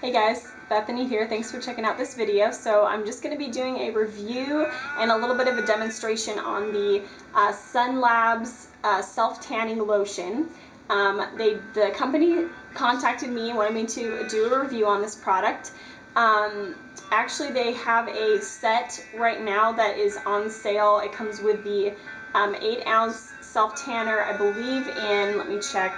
Hey guys, Bethany here. Thanks for checking out this video. So I'm just going to be doing a review and a little bit of a demonstration on the Sun Labs self-tanning lotion. The company contacted me and wanted me to do a review on this product. Actually, they have a set right now that is on sale. It comes with the 8-ounce self-tanner, I believe in, let me check,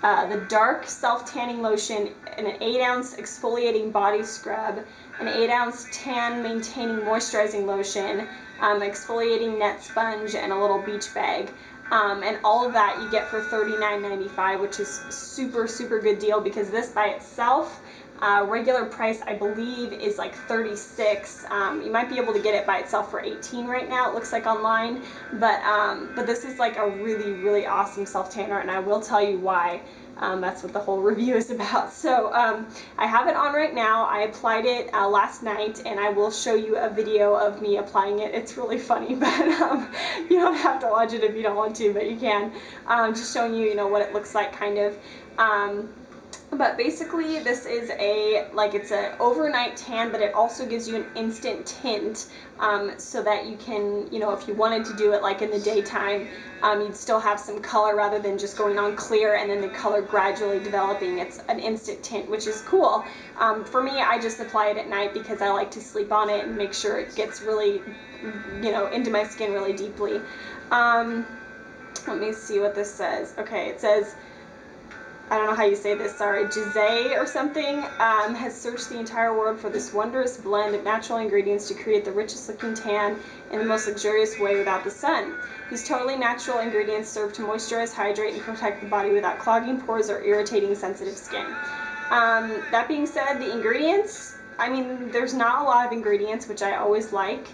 the dark self-tanning lotion, and an 8-ounce exfoliating body scrub, an 8-ounce tan maintaining moisturizing lotion, exfoliating net sponge, and a little beach bag. And all of that you get for $39.95, which is super good deal, because this by itself, regular price I believe is like $36. You might be able to get it by itself for $18 right now, it looks like online, but this is like a really awesome self tanner, and I will tell you why. That's what the whole review is about. So I have it on right now. I applied it last night, and I will show you a video of me applying it. It's really funny, but you don't have to watch it if you don't want to, but you can. Just showing you, what it looks like, kind of. But basically this is it's an overnight tan, but it also gives you an instant tint, so that you can, if you wanted to do it like in the daytime, you'd still have some color rather than just going on clear and then the color gradually developing. It's an instant tint, which is cool. For me, I just apply it at night because I like to sleep on it and make sure it gets really, into my skin really deeply. Let me see what this says. Okay, it says, I don't know how you say this, sorry, Jose or something, has searched the entire world for this wondrous blend of natural ingredients to create the richest looking tan in the most luxurious way without the sun. These totally natural ingredients serve to moisturize, hydrate, and protect the body without clogging pores or irritating sensitive skin. That being said, the ingredients, I mean, there's not a lot of ingredients, which I always like.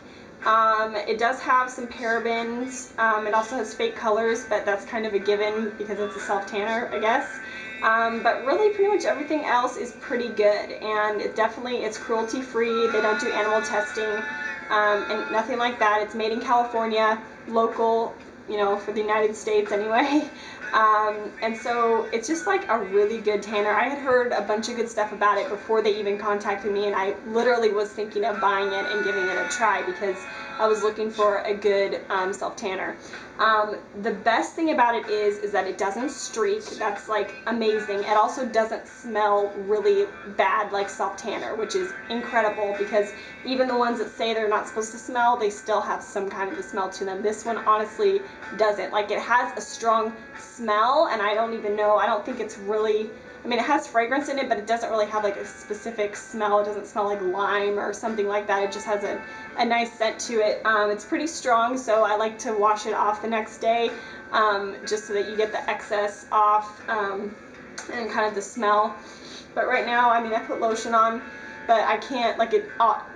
It does have some parabens. It also has fake colors, but that's kind of a given because it's a self-tanner, I guess. But really pretty much everything else is pretty good, and it's cruelty-free. They don't do animal testing, and nothing like that. It's made in California, local, for the United States anyway. And so it's just like a really good tanner. I had heard a bunch of good stuff about it before they even contacted me, and I literally was thinking of buying it and giving it a try because I was looking for a good self-tanner. The best thing about it is that it doesn't streak. That's like amazing. It also doesn't smell really bad like self-tanner, which is incredible because even the ones that say they're not supposed to smell, they still have some kind of a smell to them. This one honestly doesn't. Like, it has a strong smell, and I don't even know, I don't think it's really, I mean, it has fragrance in it, but it doesn't really have like a specific smell. It doesn't smell like lime or something like that. It just has a nice scent to it. It's pretty strong, so I like to wash it off the next day, just so that you get the excess off, and kind of the smell. But right now, I mean, I put lotion on, but I can't, like, it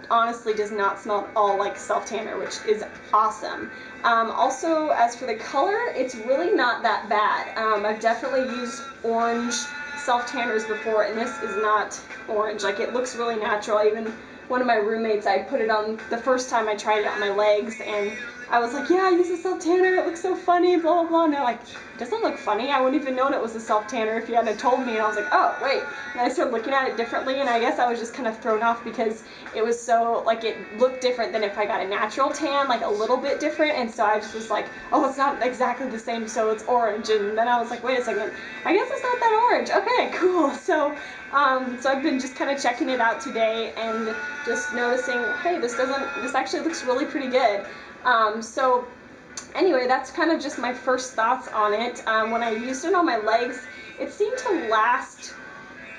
honestly does not smell at all like self-tanner, which is awesome. Also, as for the color, it's really not that bad. I've definitely used orange self-tanners before, and this is not orange. Like, it looks really natural. Even one of my roommates, I put it on the first time I tried it on my legs, and I was like, yeah, I use a self-tanner, it looks so funny, blah, blah, blah. And they're like, it doesn't look funny. I wouldn't even known it was a self-tanner if you hadn't told me. And I was like, oh, wait. And I started looking at it differently, and I guess I was just kind of thrown off because it was so, like, it looked different than if I got a natural tan, like a little bit different. And so I just was like, oh, it's not exactly the same, so it's orange. And then I was like, wait a second, I guess it's not that orange. Okay, cool. So I've been just kind of checking it out today and just noticing, hey, this actually looks really pretty good. So anyway, that's kind of just my first thoughts on it. When I used it on my legs, it seemed to last,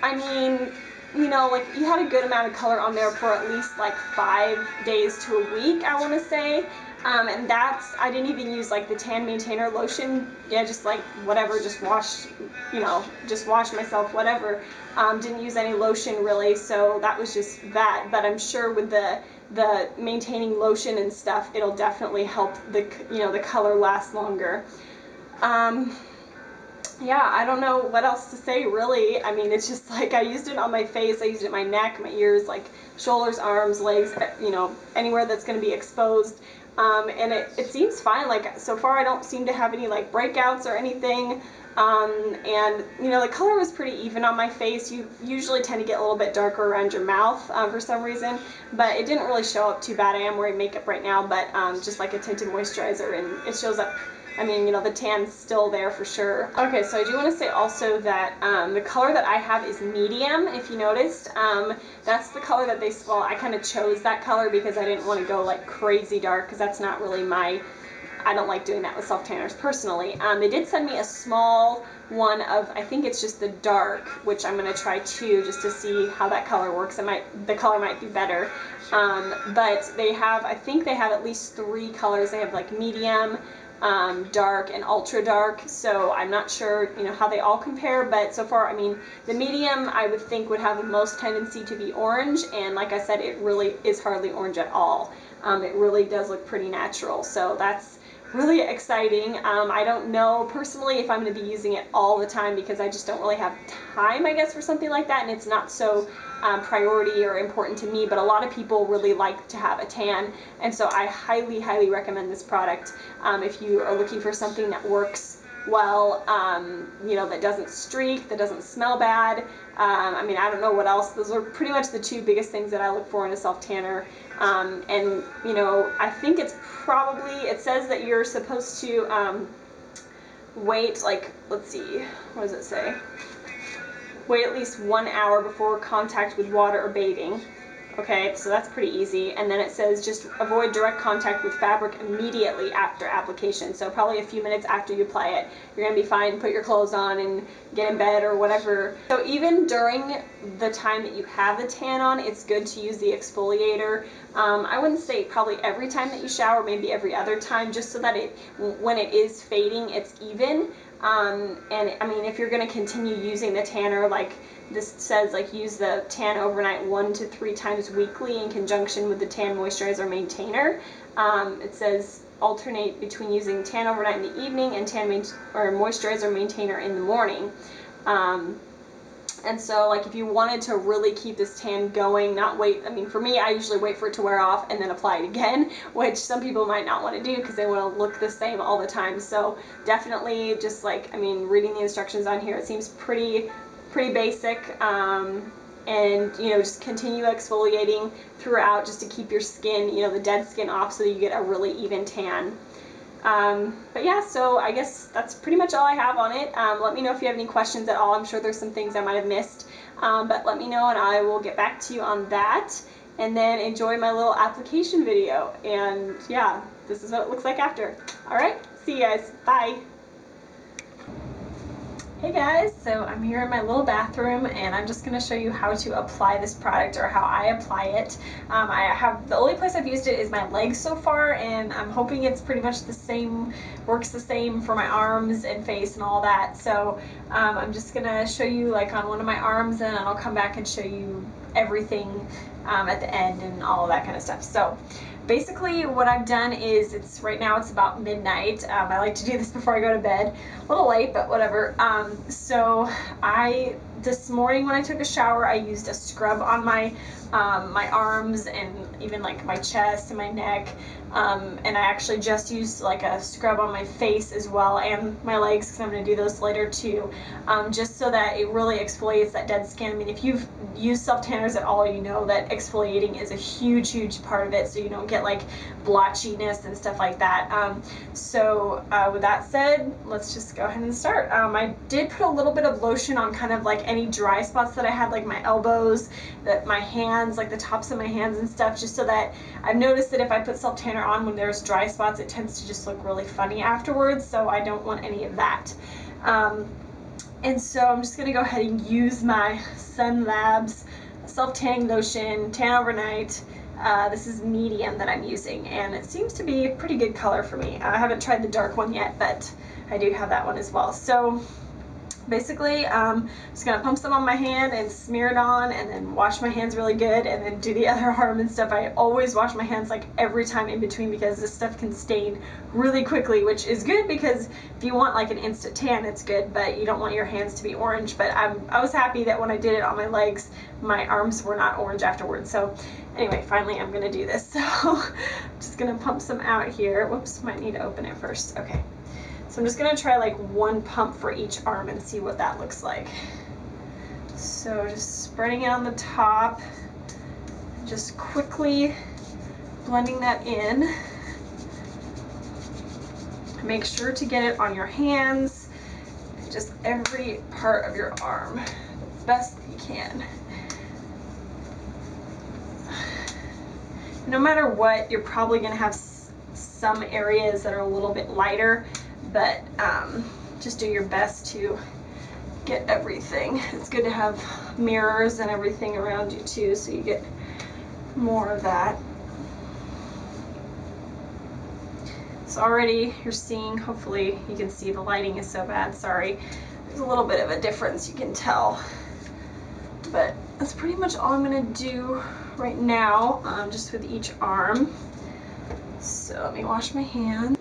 I mean, like, you had a good amount of color on there for at least like 5 days to a week, I want to say. And I didn't even use like the tan maintainer lotion. Yeah, just like whatever, just wash myself, whatever. Didn't use any lotion really, so that was just that. But I'm sure with the maintaining lotion and stuff, it'll definitely help the color last longer. Yeah, I don't know what else to say really. I mean, it's just like I used it on my face, I used it on my neck, my ears, like shoulders, arms, legs, anywhere that's going to be exposed. And it seems fine. Like, so far I don't seem to have any like breakouts or anything. And you know, the color was pretty even on my face. You usually tend to get a little bit darker around your mouth for some reason, but it didn't really show up too bad. I am wearing makeup right now, but just like a tinted moisturizer, and it shows up. I mean, you know, the tan's still there for sure. Okay, so I do want to say also that the color that I have is medium, if you noticed. That's the color that well, I kind of chose that color because I didn't want to go like crazy dark, because that's not really I don't like doing that with self tanners personally. They did send me a small one of, I think it's just the dark, which I'm going to try too, just to see how that color works. The color might be better. But they have, I think they have at least 3 colors. They have like medium, dark, and ultra dark. So I'm not sure, you know, how they all compare, but so far, I mean, the medium I would think would have the most tendency to be orange, and like I said, it really is hardly orange at all. It really does look pretty natural, so that's really exciting. I don't know personally if I'm going to be using it all the time, because I just don't really have time, I guess, for something like that, and it's not so priority or important to me, but a lot of people really like to have a tan, and so I highly, highly recommend this product if you are looking for something that works well, you know, that doesn't streak, that doesn't smell bad. I mean, I don't know what else. Those are pretty much the 2 biggest things that I look for in a self tanner. And you know, I think it's probably, it says that you're supposed to wait, like, let's see, what does it say? Wait at least 1 hour before contact with water or bathing. Okay, so that's pretty easy. And then it says just avoid direct contact with fabric immediately after application. So probably a few minutes after you apply it, you're going to be fine. Put your clothes on and get in bed or whatever. So even during the time that you have the tan on, it's good to use the exfoliator. I wouldn't say probably every time that you shower, maybe every other time, just so that when it is fading, it's even. And I mean, if you're going to continue using the tanner, like this says, like, use the tan overnight 1 to 3 times weekly in conjunction with the tan moisturizer maintainer. It says alternate between using tan overnight in the evening and moisturizer maintainer in the morning. And so, like, if you wanted to really keep this tan going, not wait, I mean, for me, I usually wait for it to wear off and then apply it again, which some people might not want to do because they want to look the same all the time. So definitely just, like, I mean, reading the instructions on here, it seems pretty basic. And, you know, just continue exfoliating throughout just to keep your skin, you know, the dead skin off, so that you get a really even tan. But yeah, so I guess that's pretty much all I have on it. Let me know if you have any questions at all. I'm sure there's some things I might have missed, but let me know and I will get back to you on that. And then enjoy my little application video. And yeah, this is what it looks like after. Alright, see you guys. Bye! Hey guys, so I'm here in my little bathroom and I'm just going to show you how to apply this product, or how I apply it. The only place I've used it is my legs so far, and I'm hoping it's pretty much the same, works the same for my arms and face and all that. So I'm just going to show you, like, on one of my arms, and then I'll come back and show you everything at the end and all of that kind of stuff. So basically what I've done is, right now it's about midnight. I like to do this before I go to bed. A little late, but whatever. So this morning when I took a shower, I used a scrub on my arms and even like my chest and my neck. And I actually just used like a scrub on my face as well, and my legs, because I'm going to do those later too, just so that it really exfoliates that dead skin. I mean, if you've used self tanners at all, you know that exfoliating is a huge part of it, so you don't get like blotchiness and stuff like that. So with that said, let's just go ahead and start. I did put a little bit of lotion on kind of like any dry spots that I had, like my elbows, my hands, like the tops of my hands and stuff, just so that I've noticed that if I put self tanner on when there's dry spots, it tends to just look really funny afterwards, so I don't want any of that. And so I'm just going to go ahead and use my Sun Labs self-tanning lotion, tan overnight. This is medium that I'm using, and it seems to be a pretty good color for me. I haven't tried the dark one yet, but I do have that one as well. So basically, I'm just going to pump some on my hand and smear it on, and then wash my hands really good, and then do the other arm and stuff. I always wash my hands like every time in between, because this stuff can stain really quickly, which is good because if you want like an instant tan, it's good, but you don't want your hands to be orange. But I was happy that when I did it on my legs, my arms were not orange afterwards. So anyway, finally I'm going to do this. So I'm just going to pump some out here. Whoops, might need to open it first. Okay. So I'm just gonna try like one pump for each arm and see what that looks like. So just spreading it on the top, just quickly blending that in. Make sure to get it on your hands, just every part of your arm, the best that you can. No matter what, you're probably gonna have some areas that are a little bit lighter, but just do your best to get everything. It's good to have mirrors and everything around you too, so you get more of that. So already you're seeing, hopefully you can see, the lighting is so bad, sorry. There's a little bit of a difference, you can tell. But that's pretty much all I'm gonna do right now, just with each arm. So let me wash my hands.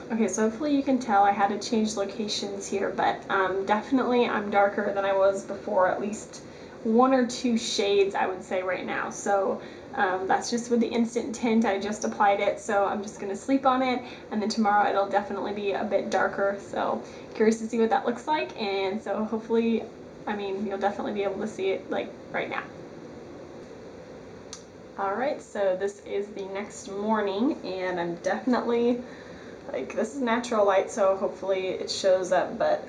Okay, so hopefully you can tell I had to change locations here, but definitely I'm darker than I was before, at least 1 or 2 shades I would say right now. So that's just with the instant tint. I just applied it, so I'm just going to sleep on it, and then tomorrow it'll definitely be a bit darker. So curious to see what that looks like, and so hopefully, I mean, you'll definitely be able to see it like right now. Alright, so this is the next morning, and I'm definitely, like, this is natural light, so hopefully it shows up, but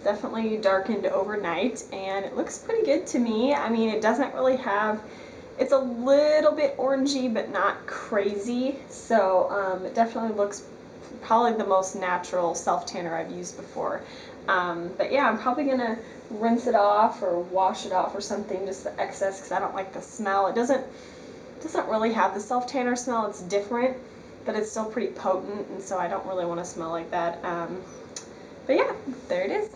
definitely darkened overnight, and it looks pretty good to me. I mean, it doesn't really have, it's a little bit orangey, but not crazy, so it definitely looks probably the most natural self-tanner I've used before. But yeah, I'm probably going to rinse it off or wash it off or something, just the excess, because I don't like the smell. It doesn't really have the self-tanner smell. It's different, but it's still pretty potent, and so I don't really want to smell like that. But yeah, there it is.